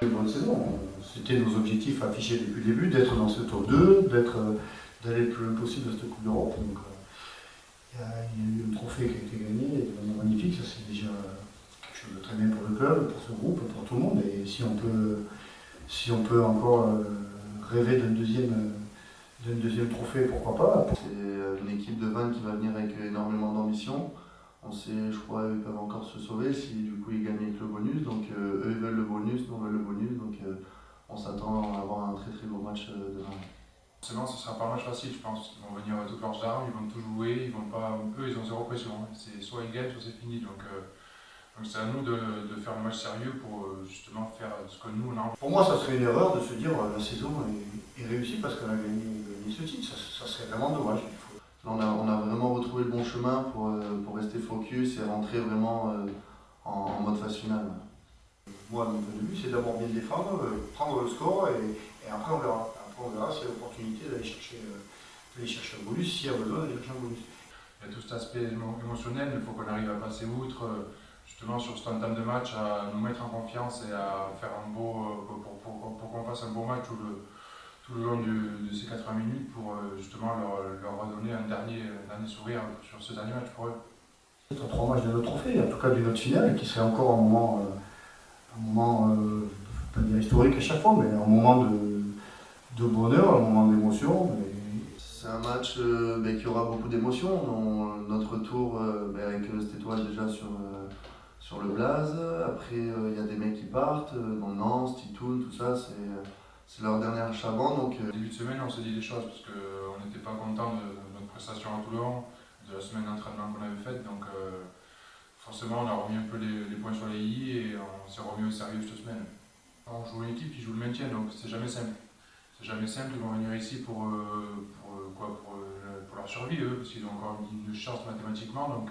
une bonne saison. C'était nos objectifs affichés depuis le début, d'être dans ce top 2, d'aller le plus loin possible dans cette Coupe d'Europe. Donc il y a eu un trophée qui a été gagné de manière magnifique, ça c'est déjà quelque chose de très bien pour le club, pour ce groupe, pour tout le monde. Et si on peut encore rêver d'un deuxième trophée, pourquoi pas. C'est une équipe de Vannes qui va venir avec énormément d'ambition. On sait, je crois, ils peuvent encore se sauver si du coup ils gagnent avec le bonus. Donc eux ils veulent le bonus, nous on veut le bonus. Donc on s'attend à avoir un très très beau match demain. Forcément, ce ne sera pas un match facile, je pense. Ils vont venir toutes leurs armes, ils vont tout jouer, ils vont pas. Eux, ils ont zéro pression. C'est soit ils gagnent, soit c'est fini. Donc c'est à nous de faire un match sérieux pour justement faire ce que nous on a envie. Pour moi, ça serait une erreur de se dire la saison est réussie parce qu'on a gagné ce titre. Ça serait vraiment dommage. On a vraiment retrouvé le bon chemin pour rester focus et rentrer vraiment en mode phase finale. Moi, mon point de vue, c'est d'abord bien défendre, prendre le score et après on verra. Après on verra s'il y a l'opportunité d'aller chercher un bonus, s'il y a besoin d'aller chercher un bonus. Il y a tout cet aspect émotionnel, il faut qu'on arrive à passer outre, justement sur cet entame de match, à nous mettre en confiance et à faire un beau, pour qu'on fasse un beau match tout le long de ces 80 minutes pour justement leur redonner un dernier sourire sur ce dernier match pour eux. C'est 3 matchs de notre trophée, en tout cas du notre finale, qui serait encore un moment pas dire historique à chaque fois, mais un moment de bonheur, un moment d'émotion. C'est un match qui aura beaucoup d'émotions. Notre retour avec cette étoile déjà sur le Blaze. Après, il y a des mecs qui partent, dans Nantes, Titoul, tout ça. C'est leur dernier achat avant. Donc, début de semaine, on s'est dit des choses parce qu'on n'était pas content de notre prestation à Toulon, de la semaine d'entraînement qu'on avait faite. Donc, forcément, on a remis un peu les points sur les i et on s'est remis au sérieux cette semaine. On joue une équipe qui joue le maintien, donc c'est jamais simple. C'est jamais simple, ils vont venir ici pour leur survie, eux, parce qu'ils ont encore une chance mathématiquement. Donc,